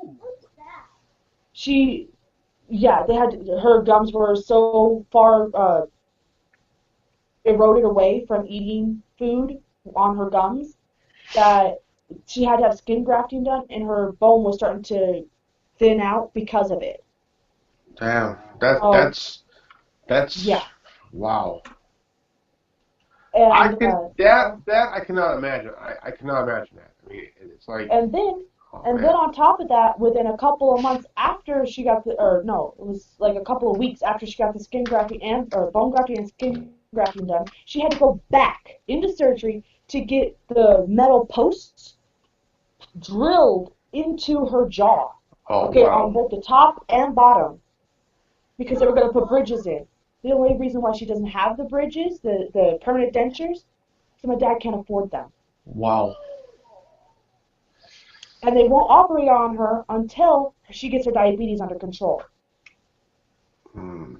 She, yeah, her gums were so far eroded away from eating food on her gums that she had to have skin grafting done, and her bone was starting to thin out because of it. Damn. Oh, That's yeah. wow. I And can that I cannot imagine. I cannot imagine that. I mean, it's like, and then oh and then man. on top of that, within a couple of months after she got the, or no, it was like a couple of weeks after she got the skin grafting and or bone grafting and skin grafting done, she had to go back into surgery to get the metal posts drilled into her jaw. Oh Okay, on wow. both the top and bottom, because they were going to put bridges in. The only reason why she doesn't have the bridges, the permanent dentures, so my dad can't afford them. Wow. And they won't operate on her until she gets her diabetes under control. Hmm.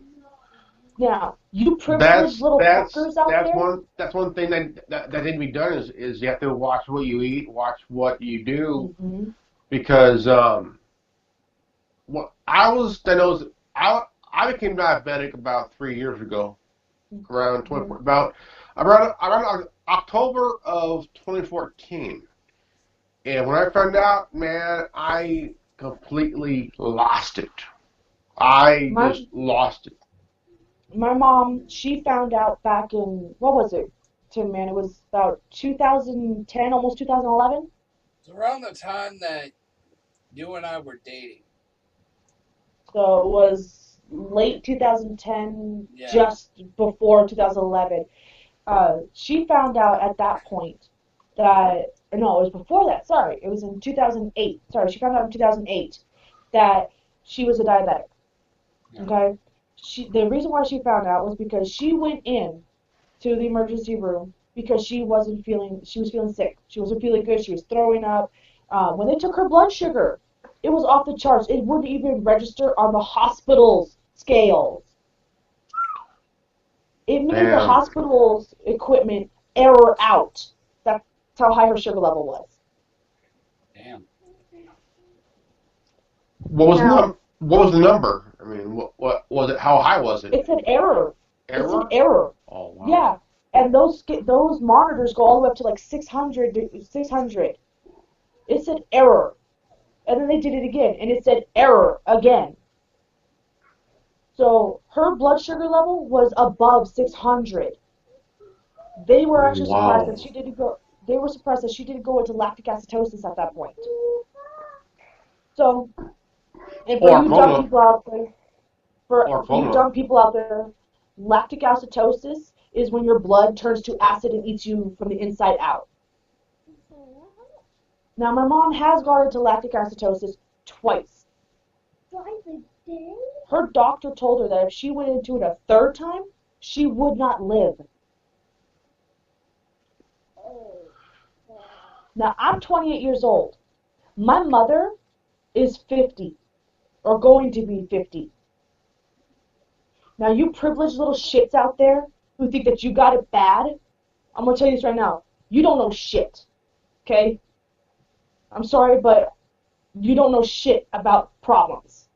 Now, you privileged little fuckers out there, That's one thing that need to be done is you have to watch what you eat, watch what you do, mm-hmm. because what I became diabetic about 3 years ago, around Mm-hmm. 24 around October of 2014. And when I found out, man, I completely lost it. I my just lost it. my mom, she found out back in what was it, Tim? Man, it was about 2010, almost 2011. It's around the time that you and I were dating. So it was late 2010, Yeah. just before 2011. She found out at that point that, or no, it was before that. Sorry, it was in 2008. Sorry, she found out in 2008 that she was a diabetic. Yeah. Okay, the reason why she found out was because she went in to the emergency room because she was feeling sick. She wasn't feeling good. She was throwing up. When they took her blood sugar, it was off the charts. It wouldn't even register on the hospital's scales. It made the Damn. hospital's equipment error out. That's how high her sugar level was. Damn. What was Now, What was the number? I mean, what was it? How high was it? It's an error. It's an Error? error. Oh wow. Yeah. And those monitors go all the way up to like 600, 600. It said error. And then they did it again, and it said error again. So her blood sugar level was above 600. They were actually surprised that Wow. she didn't go. They were surprised that she didn't go into lactic acidosis at that point. So, and for Or you dumb coma. people out there, for Or you coma. dumb people out there, lactic acidosis is when your blood turns to acid and eats you from the inside out. Now, my mom has gone into lactic acidosis twice. Her doctor told her that if she went into it a third time, she would not live. Now, I'm 28 years old. My mother is 50, or going to be 50. Now, you privileged little shits out there who think that you got it bad, I'm going to tell you this right now. You don't know shit, okay? I'm sorry, but you don't know shit about problems.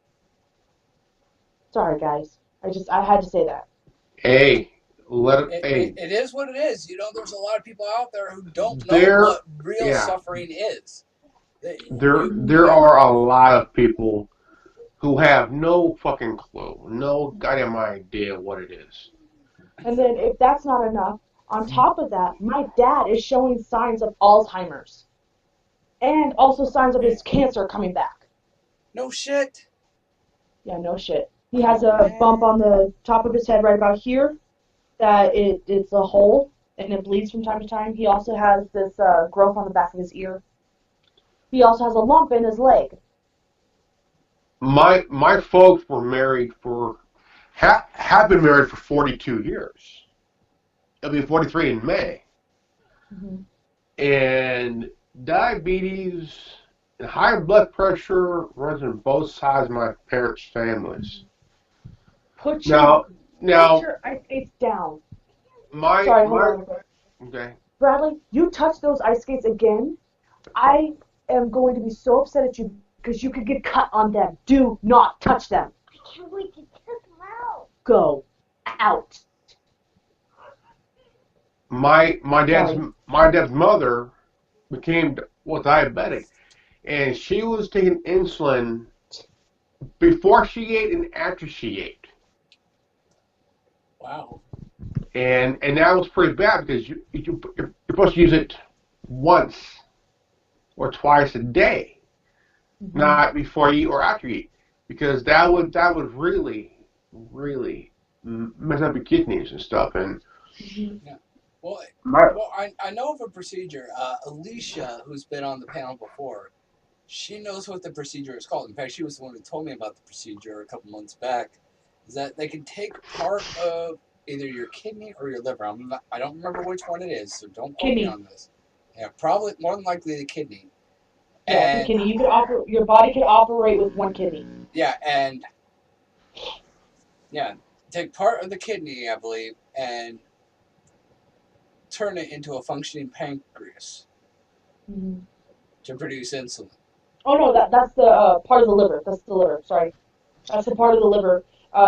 Sorry, guys. I had to say that. Hey, let it. It, it, Hey, it is what it is. There's a lot of people out there who don't know there. what real Yeah, suffering is. You there have are a lot of people who have no fucking clue, no goddamn idea what it is. And then if that's not enough, on top of that, my dad is showing signs of Alzheimer's and also signs of his cancer coming back. no shit. Yeah, no shit. He has Oh a bump man. on the top of his head right about here that it's a hole and it bleeds from time to time. He also has this growth on the back of his ear. He also has a lump in his leg. My folks were married for have been married for 42 years. It'll be 43 in May. Mm-hmm. And diabetes and high blood pressure runs in both sides of my parents' families. Put your Now, put now, your ice skates down. my Sorry, hold my on. okay. Bradley, you touch those ice skates again, I am going to be so upset at you because you could get cut on them. Do not touch them. I can't wait to take them out. Go out. My dad's Sorry. my dad's mother became diabetic, and she was taking insulin before she ate and after she ate. Wow. And that was pretty bad because you're supposed to use it once or twice a day, Mm-hmm. not before you eat or after you eat, because that would really mess up your kidneys and stuff. And Mm-hmm. Yeah. Well, my I know of a procedure. Alicia, who's been on the panel before, she knows what the procedure is called. In fact, she was the one who told me about the procedure a couple months back. Is that they can take part of either your kidney or your liver. I don't remember which one it is, so don't quote me Kidney. on this. Yeah, probably more than likely the kidney. Yeah, it's a And kidney. You could operate. Your body could operate with one kidney. yeah, and yeah, take part of the kidney, I believe, and turn it into a functioning pancreas Mm-hmm. to produce insulin. Oh no, that's the part of the liver. That's the liver. Sorry, that's the part of the liver.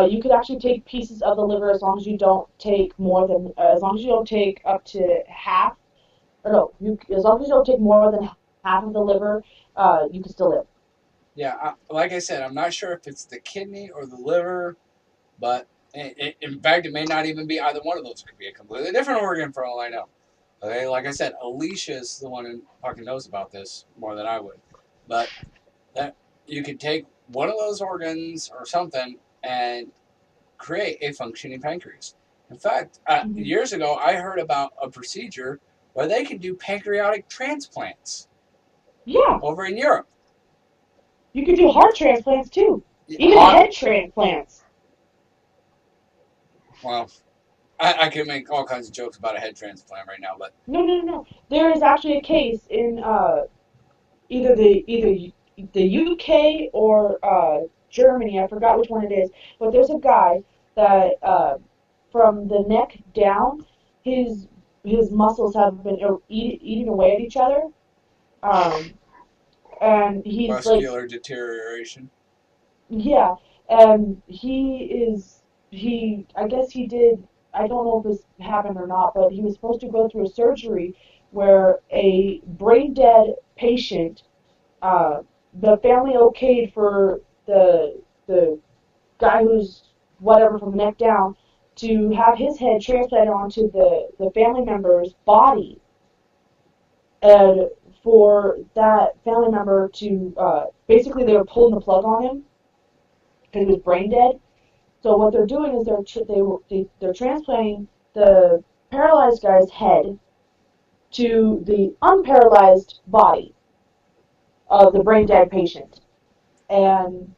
You could actually take pieces of the liver as long as you don't take more than as long as you don't take up to half. Or no, as long as you don't take more than half of the liver, you can still live. Yeah, like I said, I'm not sure if it's the kidney or the liver, but in fact, it may not even be either one of those. It could be a completely different organ for all I know. Okay, like I said, Alicia's the one who fucking knows about this more than I would. But that you could take one of those organs or something and create a functioning pancreas. In fact, Mm-hmm. years ago, I heard about a procedure where they can do pancreatic transplants Yeah, over in Europe. you can do heart transplants too, even heart head transplants. Well, I can make all kinds of jokes about a head transplant right now, but No, no, no, no. There is actually a case in either the UK or Germany. I forgot which one it is, but there's a guy that from the neck down, his his muscles have been eating away at each other, um, and he's like, muscular deterioration. yeah, and I guess he did, I don't know if this happened or not, but he was supposed to go through a surgery where a brain dead patient, uh, the family okayed for the guy who's whatever from the neck down to have his head transplanted onto the family member's body, and for that family member to basically they were pulling the plug on him because he was brain dead. So what they're doing is they're transplanting the paralyzed guy's head to the unparalyzed body of the brain dead patient, and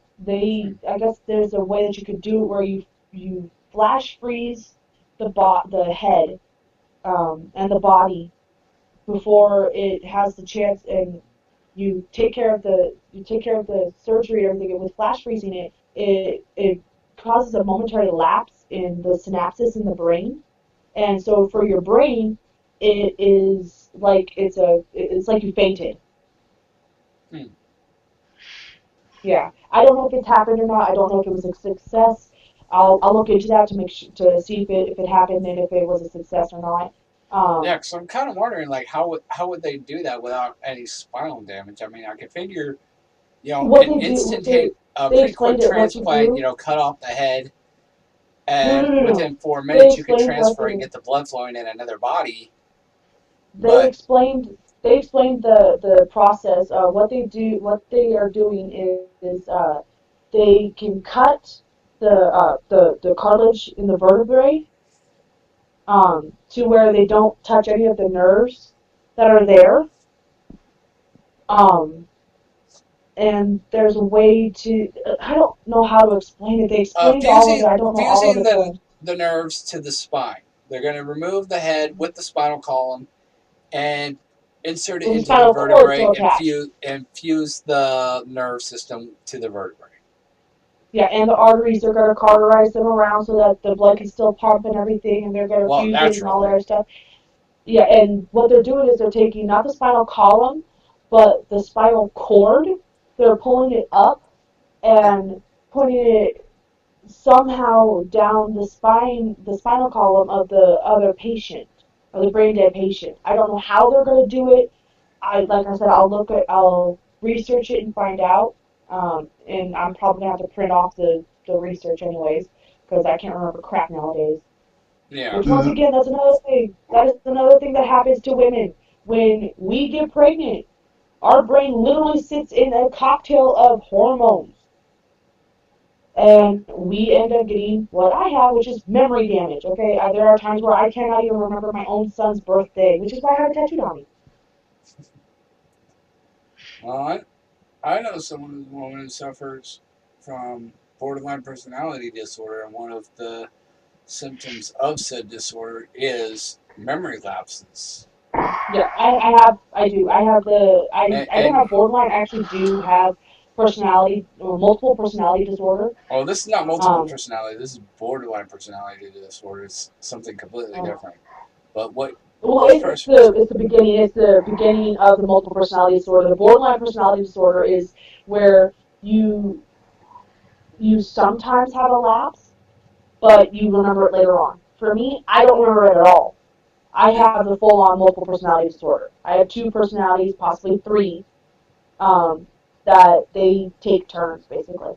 I guess there's a way that you could do it where you flash freeze the head and the body before it has the chance, and you take care of the surgery and everything. And with flash freezing it causes a momentary lapse in the synapses in the brain, and so for your brain it is like it's like you fainted. Hmm. Yeah, I don't know if it's happened or not. I don't know if it was a success. I'll look into that to to see if it happened and if it was a success or not. Yeah, Um, because I'm kind of wondering, like, how would they do that without any spinal damage? I mean, I could figure, what an they do, instantaneous, a they pretty quick explained it. What you transplant, do? cut off the head, No, no, and no, no, no. within four They minutes you could explained what transfer they and do. get the blood flowing in another body. They But explained they explained the process. What they are doing is they can cut the cartilage in the vertebrae to where they don't touch any of the nerves that are there. Um, and there's a way to I don't know how to explain it. They explained all of it. fusing I don't know all of fusing the terms. the nerves to the spine. They're going to remove the head with the spinal column and insert it With the into the spinal cord vertebrae still attached. and fuse the nerve system to the vertebrae. Yeah, and the arteries, they're going to cauterize them around so that the blood can still pump and everything, and they're going to Well, fuse it and all that naturally. other stuff. Yeah, and what they're doing is they're taking not the spinal column, but the spinal cord. They're pulling it up and putting it somehow down the spinal column of the other patient, or the brain dead patient. I don't know how they're going to do it. Like I said, I'll research it and find out. And I'm probably gonna have to print off the research anyways, because I can't remember crap nowadays. Yeah. Which once again, that's another thing. That is another thing that happens to women when we get pregnant. Our brain literally sits in a cocktail of hormones, and we end up getting what I have, which is memory damage. Okay, there are times where I cannot even remember my own son's birthday, which is why I have it tattooed on me. Well, I know someone woman who suffers from borderline personality disorder, and one of the symptoms of said disorder is memory lapses. Yeah, I have I don't And have borderline. I actually do have personality or multiple personality disorder. oh, this is not multiple Um, personality. This is borderline personality disorder. It's something completely uh, different. But what well, this person, it's the beginning. It's the beginning of the multiple personality disorder. The borderline personality disorder is where you you sometimes have a lapse, but you remember it later on. For me, I don't remember it at all. I yeah, have the full on multiple personality disorder. I have two personalities, possibly three, um, that they take turns basically.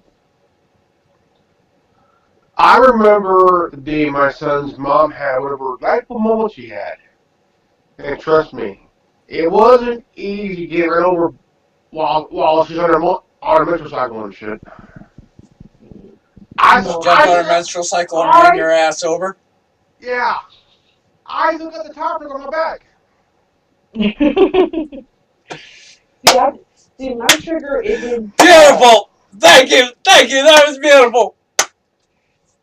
I remember the day my son's mom had whatever delightful moment she had. And trust me, it wasn't easy getting ran over while she's on her menstrual cycle and shit. just No. jump on a menstrual cycle and ran I, your ass over. yeah, I still got the top ring on my back. see, I see my trigger isn't. Beautiful. Thank you. That was beautiful.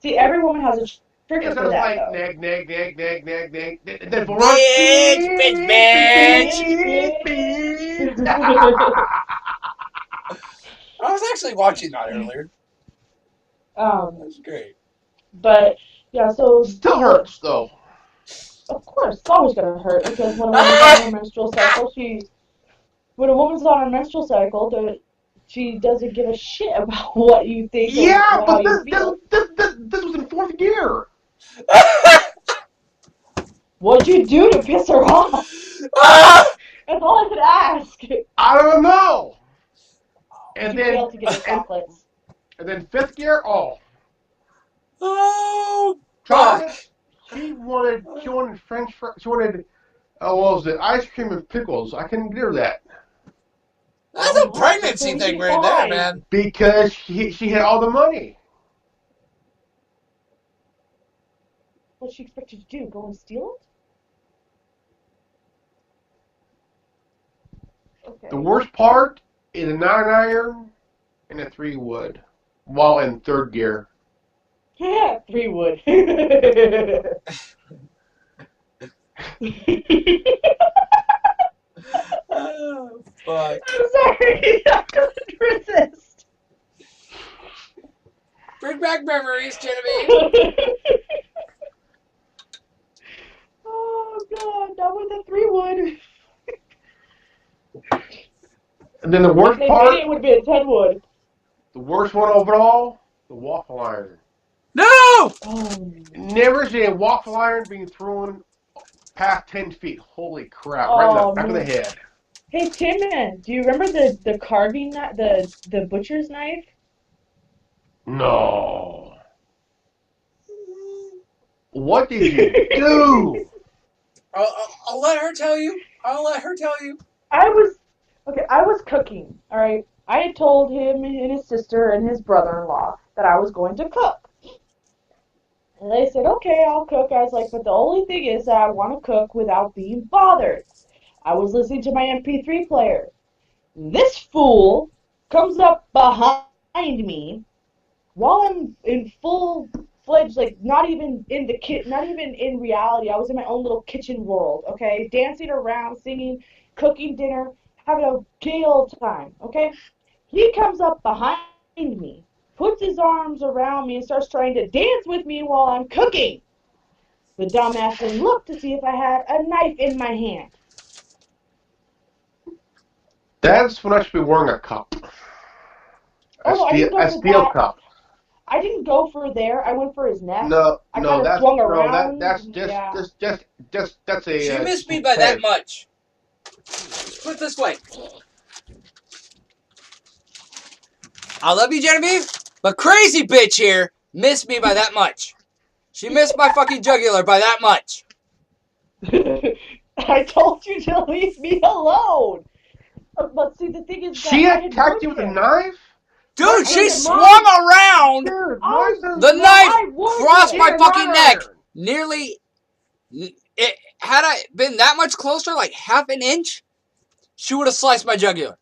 See, every woman has a trigger Instead for of that like though. nag, nag, nag, nag, nag, nag, then full on Bitch, bitch, beep, bitch. Bitch, beep, beep. bitch. I was actually watching that earlier. um, That's great. but yeah, so Still what? hurts though. Of course, it's always gonna hurt because when a woman's on Ah! her menstrual cycle, when a woman's on her menstrual cycle, she doesn't give a shit about what you think Yeah, or how but you feel. this was in fourth gear. What'd you do to piss her off? Ah! That's all I could ask. I don't know. And You then failed to get her chocolates. and then fifth gear. Oh, Oh, fuck. chocolates. She wanted French fries. She wanted what was it? Ice cream and pickles. I couldn't give her that That's Why a not? They're pregnancy thing perfectly right there, fine. man. because she had all the money. What'd she expect you to do? Go and steal it? The Okay. worst part is a 9-iron and a 3-wood while in third gear. Yeah, 3 wood. Oh, fuck. I'm sorry. I couldn't resist. Bring back memories, Genevieve. Oh god, not with the 3 wood. And then the If worst they made part, it, it would be a 10 wood. the worst one overall, the waffle iron. No! Oh. Never seen a waffle iron being thrown past 10 feet. Holy crap! Right in the Oh back of the man. head. Hey Timon, do you remember the carving the butcher's knife? No. What did you do? I'll let her tell you. I'll let her tell you. I was okay. I was cooking. All right. I had told him and his sister and his brother-in-law that I was going to cook, and they said, "Okay, I'll cook." I was like, "But the only thing is that I want to cook without being bothered." I was listening to my MP3 player. This fool comes up behind me while I'm in full fledged, like not even in the not even in reality. I was in my own little kitchen world, okay, dancing around, singing, cooking dinner, having a gay old time, okay. He comes up behind me, puts his arms around me, and starts trying to dance with me while I'm cooking. The dumbass then looked to see if I had a knife in my hand. That's when I should be wearing a cup. Oh no, I didn't go A for steel that. cup. I didn't go for there. I went for his neck. No, I kind of swung around. that's Yeah. that's She a missed me by that hey. much. Let's put it this way. I love you, Genevieve, but crazy bitch here missed me by that much. She missed my fucking jugular by that much. I told you to leave me alone. But see, the thing is that She I had attacked warned you with a him. knife? Dude, she Dude, swung mine, around. Dude, I, mine's a The knife I warned crossed she him. my had a fucking neck. 9-iron. Nearly. It, had I been that much closer, like half an inch, she would have sliced my jugular.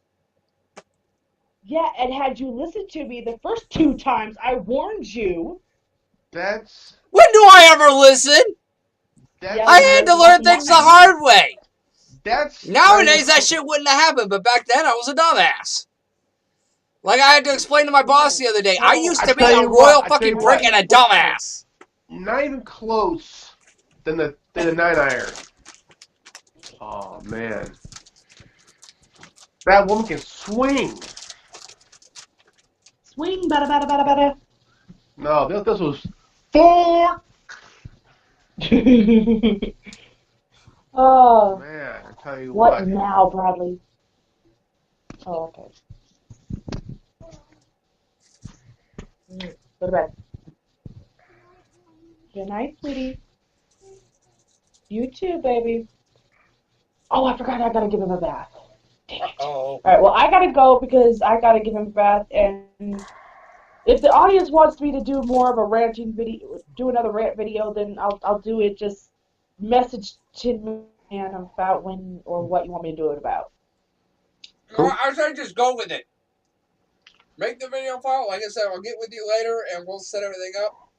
Yeah, and had you listened to me the first 2 times, I warned you. That's When do I ever listen? Yeah, I when you had to weren't learn watching things the mine. hard way. that's not even Nowadays, that shit wouldn't have happened, but back then, I was a dumbass. Like I had to explain to my boss the other day, I No. used to be a royal fucking prick and a dumbass. not even close than the 9-iron. Oh man. That woman can swing. Swing, bada bada bada bada. No, this was 4. Oh, Man, I tell you what what. now, Bradley? Oh, okay. Go to bed. Good night, sweetie. You too, baby. Oh, I forgot I gotta give him a bath. Dang it. Oh. Alright, well, I gotta go because I gotta give him a bath, and if the audience wants me to do more of a ranting video, do another rant video, then I'll do it. Just message Tin Man about when or what you want me to do it about. Cool. I should just go with it. Make the video file. Like I said, I'll get with you later and we'll set everything up.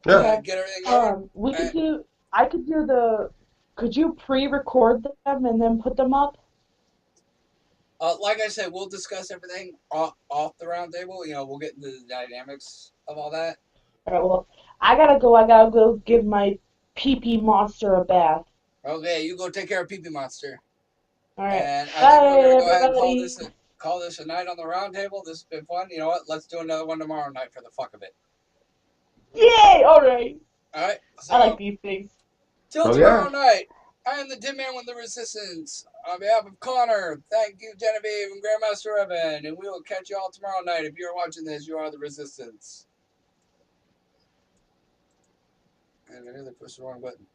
Yeah. Okay. Get everything going. We could do. I could do the. Could you pre-record them and then put them up? Like I said, we'll discuss everything off the round table. You know, we'll get into the dynamics of all that. All right. Well, I gotta go. I gotta go give my pee-pee monster a bath. Okay, you go take care of Pee Pee Monster. All right. And I think we're Bye, going to go ahead and call everybody. this call this a night on the round table. This has been fun. You know what? Let's do another one tomorrow night for the fuck of it. Yay! All right. All right. I like So these things. till Oh tomorrow yeah. night. I am the Tin Man with the Resistance. On behalf of Connor, thank you, Genevieve and Grandmaster Evan, and we will catch you all tomorrow night. If you're watching this, you are the Resistance. And I nearly pushed the wrong button.